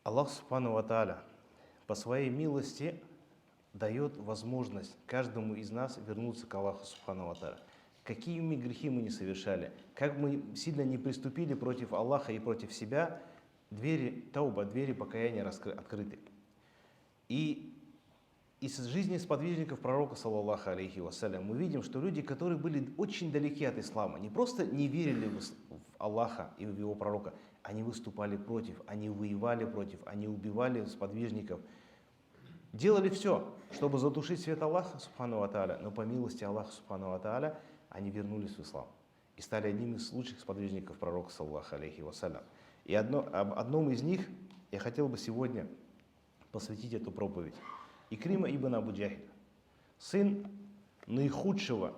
Аллах Субхану ва Тааля по своей милости дает возможность каждому из нас вернуться к Аллаху Субхану ва Тааля. Какие грехи мы не совершали, как мы сильно не приступили против Аллаха и против себя, двери тауба, двери покаяния открыты. И из жизни сподвижников пророка, саллаллаху алейхи вассалям, мы видим, что люди, которые были очень далеки от ислама, не просто не верили в Аллаха и в его пророка, они выступали против, они воевали против, они убивали сподвижников, делали все, чтобы затушить свет Аллаха, субхану ва тааля, но по милости Аллаха, субхану ва тааля, они вернулись в ислам и стали одним из лучших сподвижников пророка, саллаллаху алейхи вассалям. И об одном из них я хотел бы сегодня посвятить эту проповедь. Икрима ибн Абу Джахиль, сын наихудшего,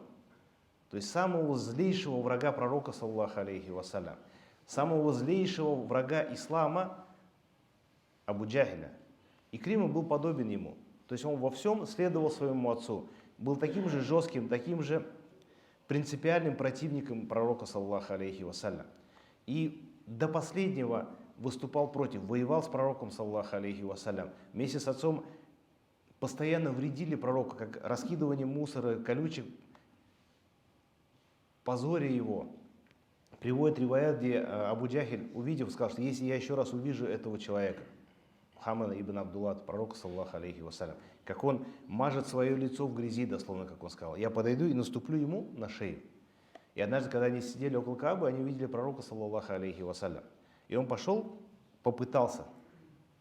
то есть самого злейшего врага пророка, саллаллаху алейхи вассалям, самого злейшего врага ислама Абу Джахиля. Икрима был подобен ему, то есть он во всем следовал своему отцу, был таким же жестким, таким же принципиальным противником пророка, саллаллаху алейхи вассалям. И до последнего выступал против, воевал с пророком, саллаллаху алейхи вассалям. Вместе с отцом постоянно вредили пророку, как раскидывание мусора, колючек, позоря его. Приводит риваят, где Абу Джахиль, увидев, сказал, что если я еще раз увижу этого человека, Мухаммада ибн Абдуллах, пророка, саллаллаху алейхи вассалям, как он мажет свое лицо в грязи, дословно, как он сказал, я подойду и наступлю ему на шею. И однажды, когда они сидели около Каабы, они увидели пророка, саллаллаху алейхи вассалям. И он пошел, попытался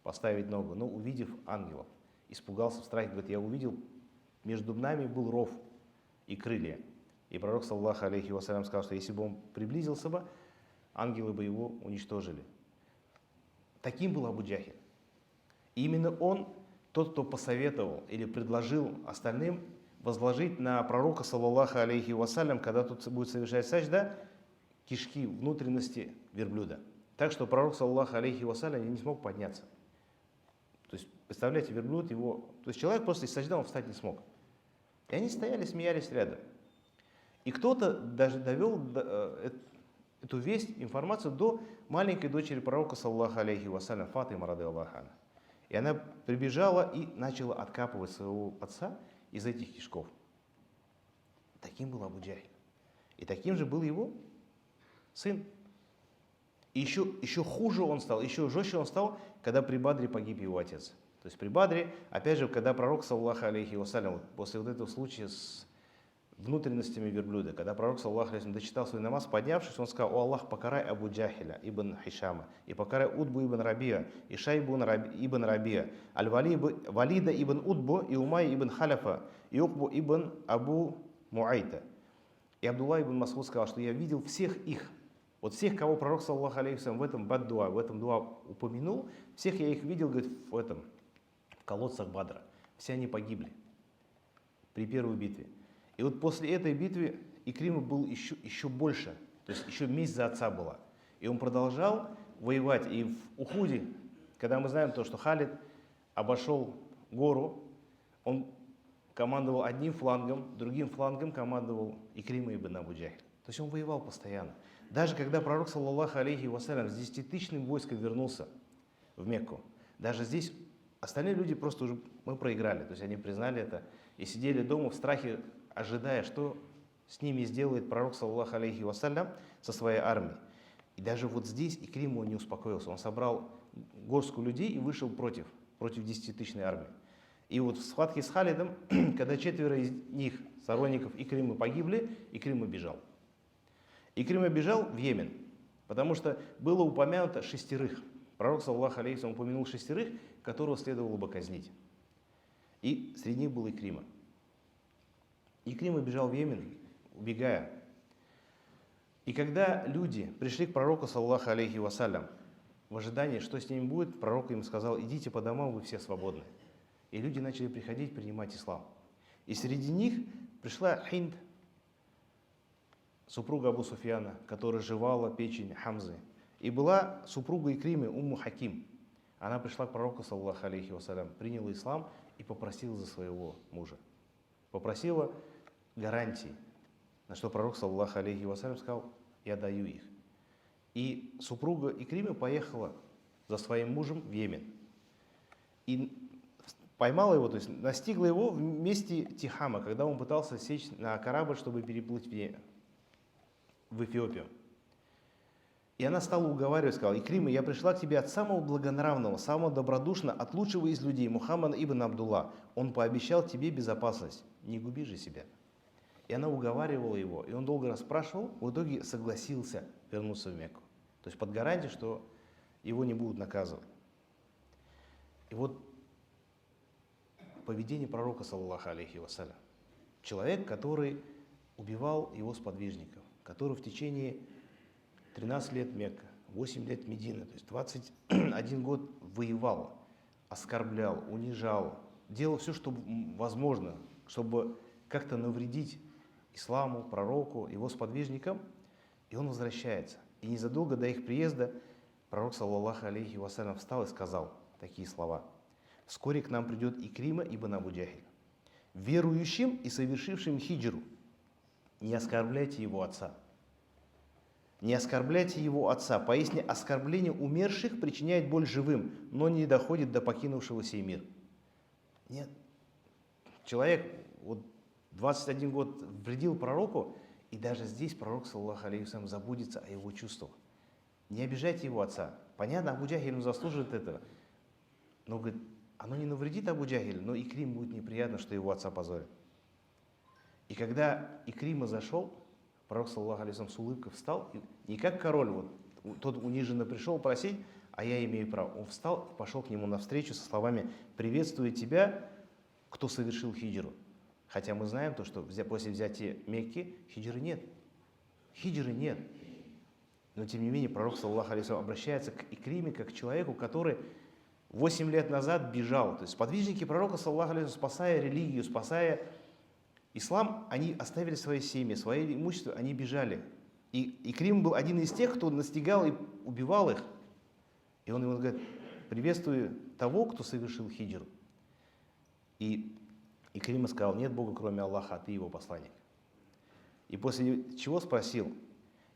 поставить ногу, но увидев ангелов, испугался, в страхе, говорит, я увидел, между нами был ров и крылья. И пророк, саллаллаху алейхи вассалям, сказал, что если бы он приблизился бы, ангелы бы его уничтожили. Таким был Абу Джахиль. И именно он, тот, кто посоветовал или предложил остальным возложить на пророка, саллаллаху алейхи вассалям, когда тут будет совершать сажда, кишки, внутренности верблюда. Так что пророк, саллаллаху алейхи вассалям, не смог подняться. То есть, представляете, верблюд его... То есть человек просто из сажда он встать не смог. И они стояли, смеялись рядом. И кто-то даже довел эту весть, информацию до маленькой дочери пророка, саллаллаху алейхи вассалям, Фатима рады Аллаху анха. И она прибежала и начала откапывать своего отца из этих кишков. Таким был Абу Джахиль. И таким же был его сын. И еще хуже он стал, еще жестче он стал, когда при Бадре погиб его отец. То есть при Бадре, опять же, когда пророк, саллаллаху алейхи вассалям, после вот этого случая с внутренностями верблюда, когда пророк, саллаллаху алейхи вассалям, дочитал свой намаз, поднявшись, он сказал: «О Аллах, покарай Абу Джахиля ибн Хишама, и покарай Утбу ибн Рабия, и Шайбу ибн Рабия, Валида ибн Утбу, и Умай ибн Халяфа, и Укбу ибн Абу Муайта». И Абдулла ибн Масуд сказал, что я видел всех их, вот всех, кого пророк, саллаллаху алейхи вассалям, в этом бад-дуа, в этом дуа упомянул, всех я их видел, говорит, в колодцах Бадра. Все они погибли при первой битве. И вот после этой битвы Икрима был еще больше, то есть еще месть за отца была. И он продолжал воевать. И в Ухуде, когда мы знаем то, что Халид обошел гору, он командовал одним флангом, другим флангом командовал Икрима ибн Абу Джахиль. То есть он воевал постоянно. Даже когда пророк, саллаллаху алейхи вассалям, с 10-тысячным войском вернулся в Мекку, даже здесь остальные люди просто уже мы проиграли. То есть они признали это и сидели дома в страхе, ожидая, что с ними сделает пророк, саллаллаху алейхи вассалям, со своей армией. И даже вот здесь Икрима не успокоился. Он собрал горстку людей и вышел против 10-тысячной армии. И вот в схватке с Халидом, когда 4 из них, сторонников Икримы, погибли, Икрима бежал. Икрима бежал в Йемен, потому что было упомянуто 6. Пророк, саллаллаху алейхи вассалям, упомянул 6, которого следовало бы казнить. И среди них был Икрима. Икрима бежал в Йемен, убегая. И когда люди пришли к пророку, саллаллаху алейхи вассалям, в ожидании, что с ними будет, пророк им сказал: идите по домам, вы все свободны. И люди начали приходить, принимать ислам. И среди них пришла Хинд, супруга Абу Суфьяна, которая жевала печень Хамзы. И была супруга Икримы, Умму Хаким. Она пришла к пророку, саллаллаху алейхи вассалям, приняла ислам и попросила за своего мужа. Попросила гарантии, на что пророк, саллаллаху алейхи вассалям, сказал: я даю их. И супруга Икримы поехала за своим мужем в Йемен. и поймала его, то есть настигла его в месте Тихама, когда он пытался сесть на корабль, чтобы переплыть в Эфиопию. И она стала уговаривать, сказала: Икрима, я пришла к тебе от самого благонравного, самого добродушного, от лучшего из людей, Мухаммада ибн Абдулла. Он пообещал тебе безопасность, не губи же себя. И она уговаривала его, и он долго расспрашивал, в итоге согласился вернуться в Мекку. То есть под гарантией, что его не будут наказывать. И вот поведение пророка, саллаллаху алейхи вассалям. Человек, который убивал его сподвижников, который в течение 13 лет Мекка, 8 лет Медина, то есть 21 год воевал, оскорблял, унижал, делал все, что возможно, чтобы как-то навредить исламу, пророку, его сподвижникам, и он возвращается. И незадолго до их приезда пророк, саллаллаху алейхи вассалям, встал и сказал такие слова: «Вскоре к нам придет Икрима ибн Абу Джахиль, верующим и совершившим хиджру. Не оскорбляйте его отца». Не оскорбляйте его отца. Поясни, оскорбление умерших причиняет боль живым, но не доходит до покинувшего сей мир. Нет. Человек вот 21 год вредил пророку, и даже здесь пророк, саллаллаху алейхи вассалям, забудется о его чувствах. Не обижайте его отца. Понятно, Абу Джахиль заслуживает этого. Но, говорит, оно не навредит Абу Джахилю, но Икрим будет неприятно, что его отца позорят. И когда Икрима зашел, пророк, саллаллаху алейхи вассалям, с улыбкой встал, и не как король, вот тот униженно пришел просить, а я имею право. Он встал и пошел к нему навстречу со словами: «Приветствую тебя, кто совершил хиджру». Хотя мы знаем то, что после взятия Мекки хиджры нет. Хиджры нет. Но тем не менее пророк, саллаллаху алейхи вассалям, обращается к Икриме как к человеку, который 8 лет назад бежал. То есть сподвижники пророка, саллаллаху алейхи вассалям, спасая религию, спасая ислам, они оставили свои семьи, свое имущество, они бежали. И Икрим был один из тех, кто настигал и убивал их. И он ему говорит: «Приветствую того, кто совершил хиджру». И Икрима сказал: «Нет Бога, кроме Аллаха, а ты его посланник». И после чего спросил: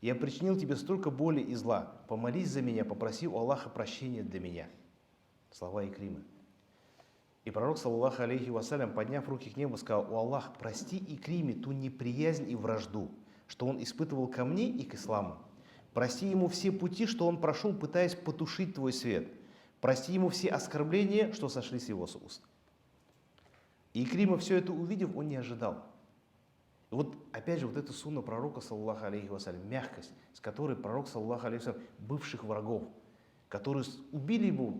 «Я причинил тебе столько боли и зла, помолись за меня, попроси у Аллаха прощения для меня». Слова Икримы. И пророк, саллаллаху алейхи вассалям, подняв руки к небу, сказал: «О Аллах, прости Икриме ту неприязнь и вражду, что он испытывал ко мне и к исламу. Прости ему все пути, что он прошел, пытаясь потушить твой свет. Прости ему все оскорбления, что сошли с его уст». И Икрима, все это увидев, он не ожидал. И вот опять же вот эта сунна пророка, саллаллаху алейхи вассалям, мягкость, с которой пророк, саллаллаху алейхи вассалям, бывших врагов, которые убили его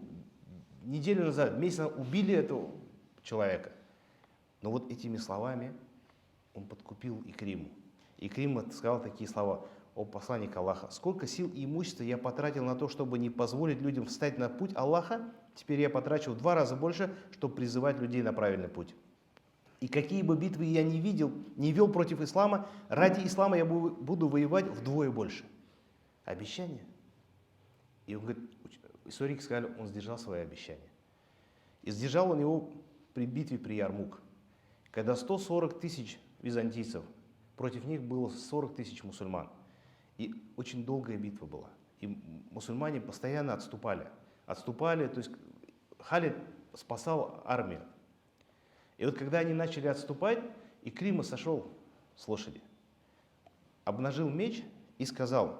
неделю назад, месяц назад, убили этого человека. Но вот этими словами он подкупил Икриму. Икрима сказал такие слова: «О посланник Аллаха, сколько сил и имущества я потратил на то, чтобы не позволить людям встать на путь Аллаха, теперь я потрачу в 2 раза больше, чтобы призывать людей на правильный путь. И какие бы битвы я не вел против ислама, ради ислама я буду воевать вдвое больше». Обещание. И он говорит, историки сказали, он сдержал свои обещания. И сдержал он его при битве при Ярмук, когда 140 тысяч византийцев, против них было 40 тысяч мусульман. И очень долгая битва была. И мусульмане постоянно отступали. То есть Халид спасал армию. И вот когда они начали отступать, Икрима сошел с лошади, обнажил меч и сказал,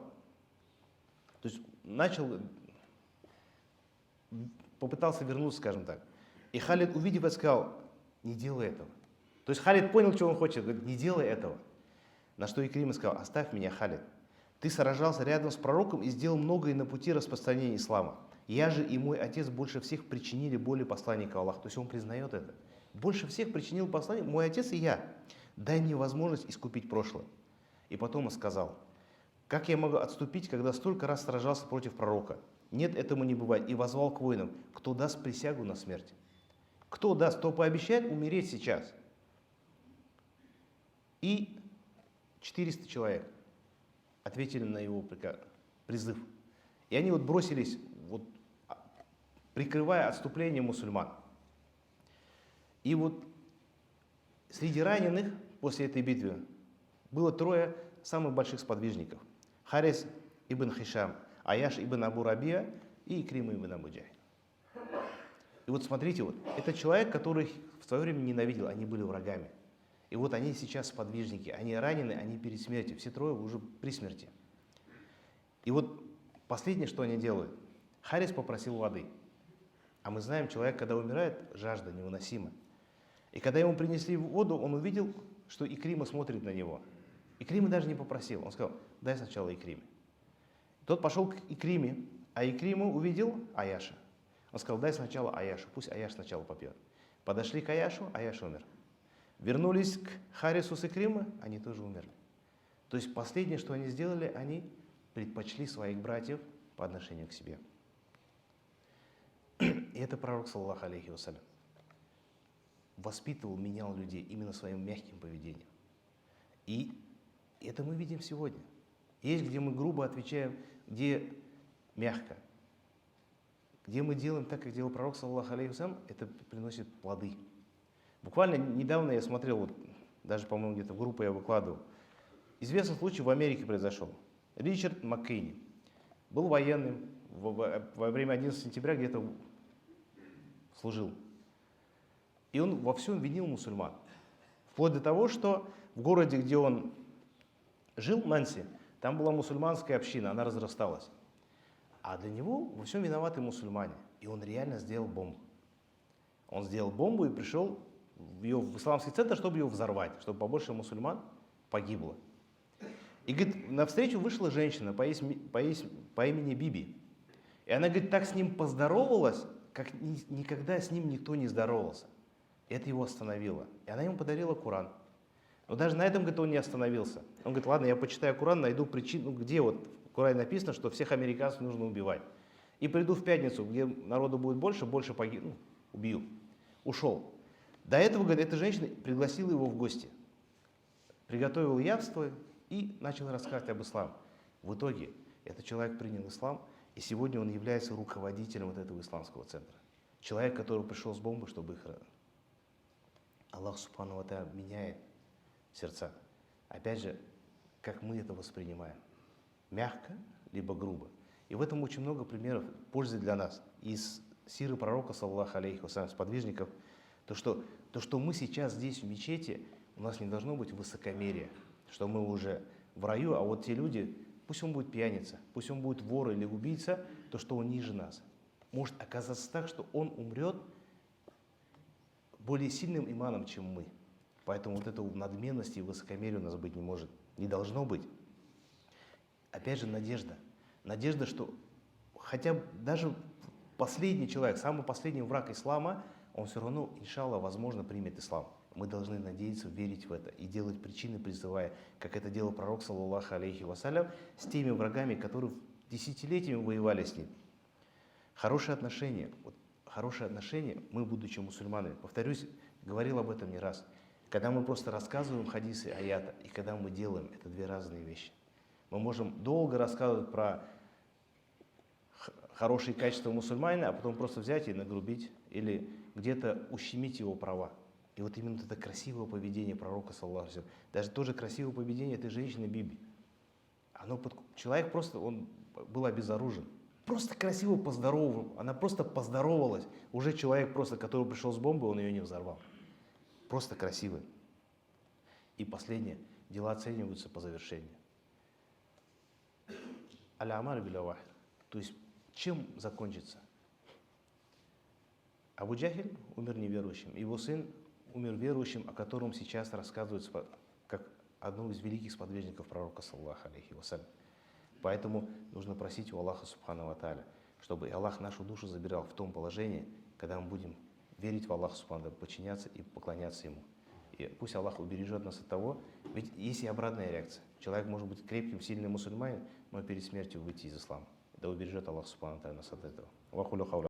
то есть попытался вернуться, скажем так. И Халид, увидев это, сказал: «Не делай этого». То есть Халид понял, что он хочет, говорит: «Не делай этого». На что Икрима сказал: «Оставь меня, Халид. Ты сражался рядом с пророком и сделал многое на пути распространения ислама. Я же и мой отец больше всех причинили боли посланника Аллаха». То есть он признает это. Больше всех причинил посланник мой отец и я. Дай мне возможность искупить прошлое. И потом он сказал: «Как я могу отступить, когда столько раз сражался против пророка? Нет, этому не бывает». И возвал к воинам: «Кто даст присягу на смерть? Кто даст, кто пообещает умереть сейчас?» И 400 человек ответили на его призыв. И они вот бросились, вот, прикрывая отступление мусульман. И вот среди раненых после этой битвы было 3 самых больших сподвижников: Харис ибн Хишам, Аяш ибн Абу Рабия и Икрима ибн Абу Джахиль. И вот смотрите, вот, это человек, который их в свое время ненавидел, они были врагами. И вот они сейчас сподвижники, они ранены, они перед смертью, все трое уже при смерти. И вот последнее, что они делают, Харис попросил воды. А мы знаем, человек, когда умирает, жажда невыносима. И когда ему принесли воду, он увидел, что Икрима смотрит на него. Икрима даже не попросил, он сказал, дай сначала Икриме. Тот пошел к Икриме, а Икриму увидел Аяша. Он сказал, дай сначала Аяшу, пусть Аяш сначала попьет. Подошли к Аяшу, Аяш умер. Вернулись к Харису с Икримы, они тоже умерли. То есть последнее, что они сделали, они предпочли своих братьев по отношению к себе. И это пророк, саллаллаху алейхи вассалям, воспитывал, менял людей именно своим мягким поведением. И это мы видим сегодня. Есть, где мы грубо отвечаем, где мягко. Где мы делаем так, как делал пророк, саллаллаху алейхи вассалям, это приносит плоды. Буквально недавно я смотрел, вот, даже, по-моему, где-то в группу я выкладывал. Известный случай в Америке произошел. Ричард Маккейни был военным, во время 11 сентября где-то служил. И он во всем винил мусульман. Вплоть до того, что в городе, где он жил, Нанси, там была мусульманская община, она разрасталась. А для него во всем виноваты мусульмане. И он реально сделал бомбу. Он сделал бомбу и пришел в исламский центр, чтобы ее взорвать, чтобы побольше мусульман погибло. И, говорит, навстречу вышла женщина по имени Биби. И она, говорит, так с ним поздоровалась, как никогда с ним никто не здоровался. И это его остановило. И она ему подарила Коран. Но даже на этом, говорит, он не остановился. Он говорит, ладно, я почитаю Коран, найду причину, где вот в Коране написано, что всех американцев нужно убивать. И приду в пятницу, где народу будет больше погибну, убью. Ушел. До этого, говорит, эта женщина пригласила его в гости. Приготовил явство и начал рассказывать об исламе. В итоге этот человек принял ислам, и сегодня он является руководителем вот этого исламского центра. Человек, который пришел с бомбой, чтобы их... Аллах Субхану ва Тааля меняет сердца. Опять же, как мы это воспринимаем. Мягко, либо грубо. И в этом очень много примеров пользы для нас. Из сиры пророка, саллаллаху алейхи вассалям, сподвижников, то, что мы сейчас здесь в мечети, у нас не должно быть высокомерия, что мы уже в раю, а вот те люди, пусть он будет пьяница, пусть он будет вор или убийца, то что он ниже нас. Может оказаться так, что он умрет более сильным иманом, чем мы. Поэтому вот этой надменности и высокомерия у нас быть не может, не должно быть. Опять же, надежда. Надежда, что хотя бы даже последний человек, самый последний враг ислама, он все равно, иншаллах, возможно, примет ислам. Мы должны надеяться, верить в это и делать причины, призывая, как это делал пророк, саллаллаху алейхи вассалям, с теми врагами, которые десятилетиями воевали с ним. Хорошие отношения. Вот, хорошие отношения, мы, будучи мусульманами, повторюсь, говорил об этом не раз, когда мы просто рассказываем хадисы аята, и когда мы делаем, это две разные вещи. Мы можем долго рассказывать про хорошие качества мусульманина, а потом просто взять и нагрубить или где-то ущемить его права. И вот именно это красивое поведение пророка, саллаллаху алейхи ва саллям, даже тоже красивое поведение этой женщины Биби. Человек просто, он был обезоружен. Просто красиво поздоровал, она просто поздоровалась. Уже человек просто, который пришел с бомбой, он ее не взорвал. Просто красивый. И последнее, дела оцениваются по завершению. Аль-Амар биль-Вахид. То есть, чем закончится? Абу Джахиль умер неверующим, его сын умер верующим, о котором сейчас рассказывается как одного из великих сподвижников пророка, саллаллаху алейхи вассалям. Поэтому нужно просить у Аллаха Субхану ва Тааля, чтобы Аллах нашу душу забирал в том положении, когда мы будем верить в Аллаха Субхану ва Тааля, подчиняться и поклоняться Ему. И пусть Аллах убережет нас от того, ведь есть и обратная реакция. Человек может быть крепким, сильным мусульманин, но перед смертью выйти из ислама. Да убережет Аллах Субхану ва Тааля нас от этого.